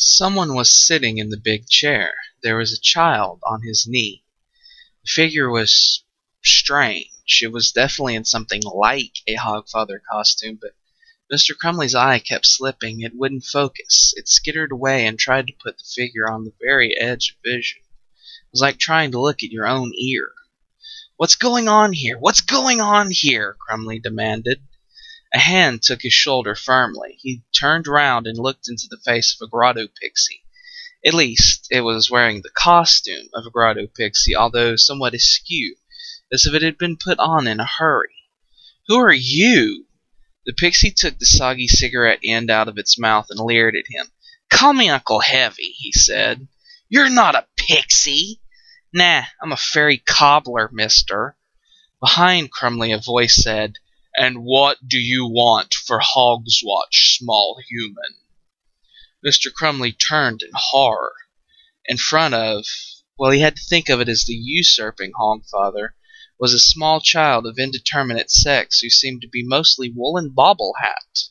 Someone was sitting in the big chair. There was a child on his knee. The figure was strange. It was definitely in something like a Hogfather costume, but Mr. Crumley's eye kept slipping. It wouldn't focus. It skittered away and tried to put the figure on the very edge of vision. It was like trying to look at your own ear. "What's going on here? What's going on here?" Crumley demanded. A hand took his shoulder firmly. He turned round and looked into the face of a grotto pixie. At least, it was wearing the costume of a grotto pixie, although somewhat askew, as if it had been put on in a hurry. "Who are you?" The pixie took the soggy cigarette end out of its mouth and leered at him. "Call me Uncle Heavy," he said. "You're not a pixie." "Nah, I'm a fairy cobbler, mister." Behind Crumley a voice said, "And what do you want for Hogswatch, small human?" Mr. Crumley turned in horror. In front of, well, he had to think of it as the usurping Hogfather, was a small child of indeterminate sex who seemed to be mostly woolen bobble hat.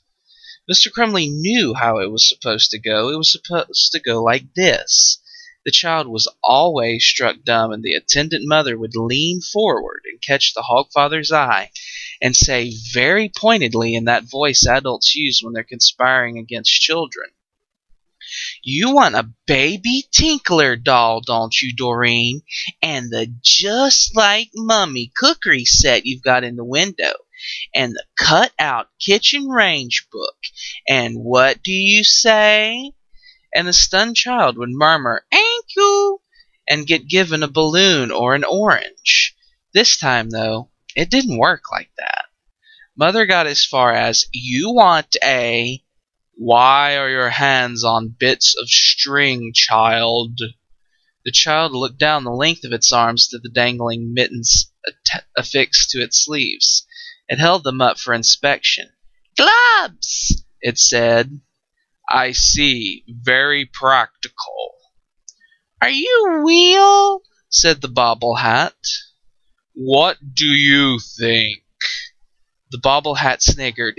Mr. Crumley knew how it was supposed to go. It was supposed to go like this. The child was always struck dumb, and the attendant mother would lean forward and catch the Hogfather's eye and say very pointedly in that voice adults use when they're conspiring against children, "You want a baby Tinkler doll, don't you, Doreen? And the just like mummy cookery set you've got in the window, and the cut-out kitchen range book, and what do you say?" And the stunned child would murmur, "Thank you," and get given a balloon or an orange. This time, though, it didn't work like that. Mother got as far as, "You want a... Why are your hands on bits of string, child?" The child looked down the length of its arms to the dangling mittens affixed to its sleeves. It held them up for inspection. "Gloves," it said. "I see. Very practical." "Are you real?" said the bobble hat. "What do you think?" The bobble hat sniggered.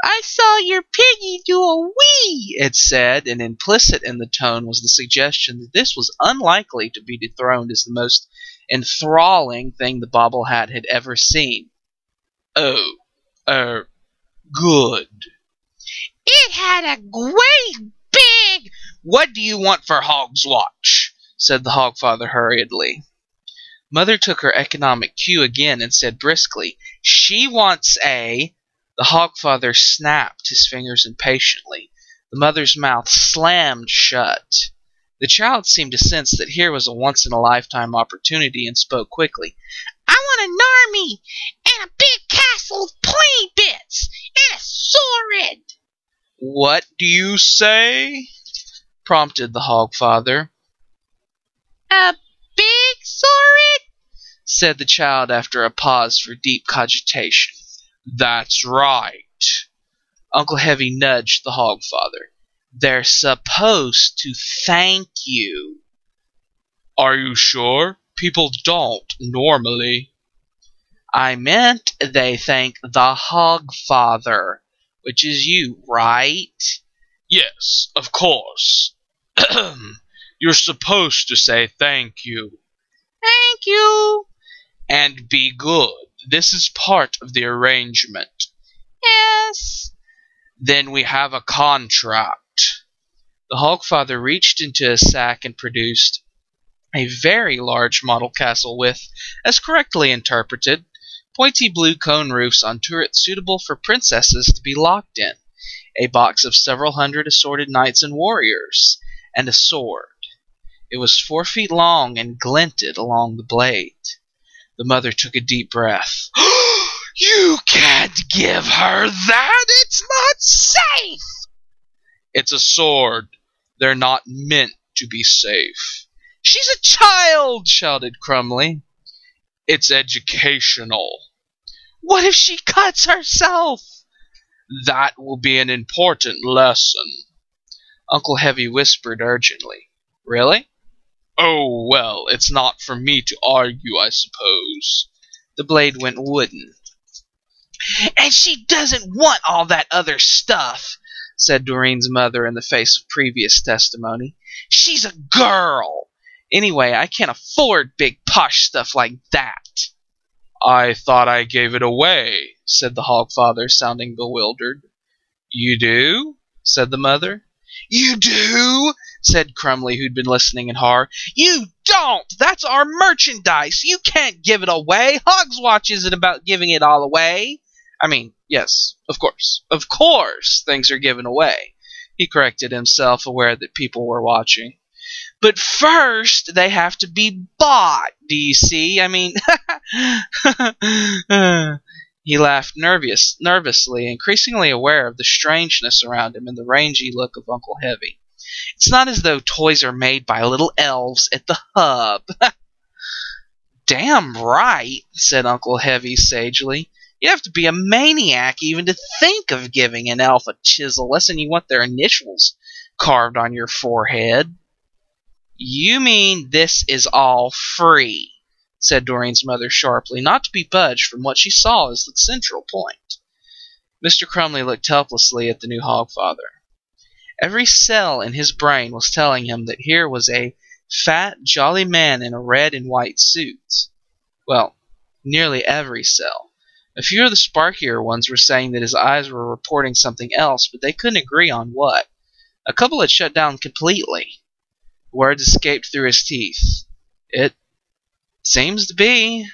"I saw your piggy do a wee," it said, and implicit in the tone was the suggestion that this was unlikely to be dethroned as the most enthralling thing the bobble hat had ever seen. "Oh, good." "It had a great big..." "What do you want for Hogswatch?" said the Hogfather hurriedly. Mother took her economic cue again and said briskly, "She wants a..." The Hogfather snapped his fingers impatiently. The mother's mouth slammed shut. The child seemed to sense that here was a once-in-a-lifetime opportunity and spoke quickly. "I want an army, and a big castle of pointy bits, and a sword." "What do you say?" prompted the Hogfather. "A big sword?" said the child after a pause for deep cogitation. "That's right." Uncle Heavy nudged the Hogfather. "They're supposed to thank you." "Are you sure? People don't, normally." "I meant they thank the Hogfather, which is you, right?" "Yes, of course." "You're supposed to say thank you." "Thank you." "And be good. This is part of the arrangement." "Yes." "Then we have a contract." The Hogfather reached into a sack and produced a very large model castle with, as correctly interpreted, pointy blue cone roofs on turrets suitable for princesses to be locked in, a box of several hundred assorted knights and warriors, and a sword. It was 4 feet long and glinted along the blade. The mother took a deep breath. "You can't give her that! It's not safe!" "It's a sword. They're not meant to be safe." "She's a child!" shouted Crumley. "It's educational." "What if she cuts herself?" "That will be an important lesson." Uncle Heavy whispered urgently. "Really?" "Oh, well, it's not for me to argue, I suppose." The blade went wooden. "And she doesn't want all that other stuff," said Doreen's mother in the face of previous testimony. "She's a girl! Anyway, I can't afford big posh stuff like that." "I thought I gave it away," said the Hogfather, sounding bewildered. "You do?" said the mother. "You do?" said Crumley, who'd been listening in horror. "You don't! That's our merchandise! You can't give it away! Hogswatch isn't about giving it all away!" "I mean, yes, of course. Of course things are given away," he corrected himself, aware that people were watching. "But first they have to be bought, do you see? I mean..." He laughed nervously, increasingly aware of the strangeness around him and the rangy look of Uncle Heavy. "It's not as though toys are made by little elves at the Hub." "Damn right," said Uncle Heavy sagely. "You have to be a maniac even to think of giving an elf a chisel lesson. You want their initials carved on your forehead." "You mean this is all free?" said Doreen's mother sharply, not to be budged from what she saw as the central point. Mr. Crumley looked helplessly at the new Hogfather. Every cell in his brain was telling him that here was a fat, jolly man in a red and white suit. Well, nearly every cell. A few of the sparkier ones were saying that his eyes were reporting something else, but they couldn't agree on what. A couple had shut down completely. Words escaped through his teeth. "It seems to be."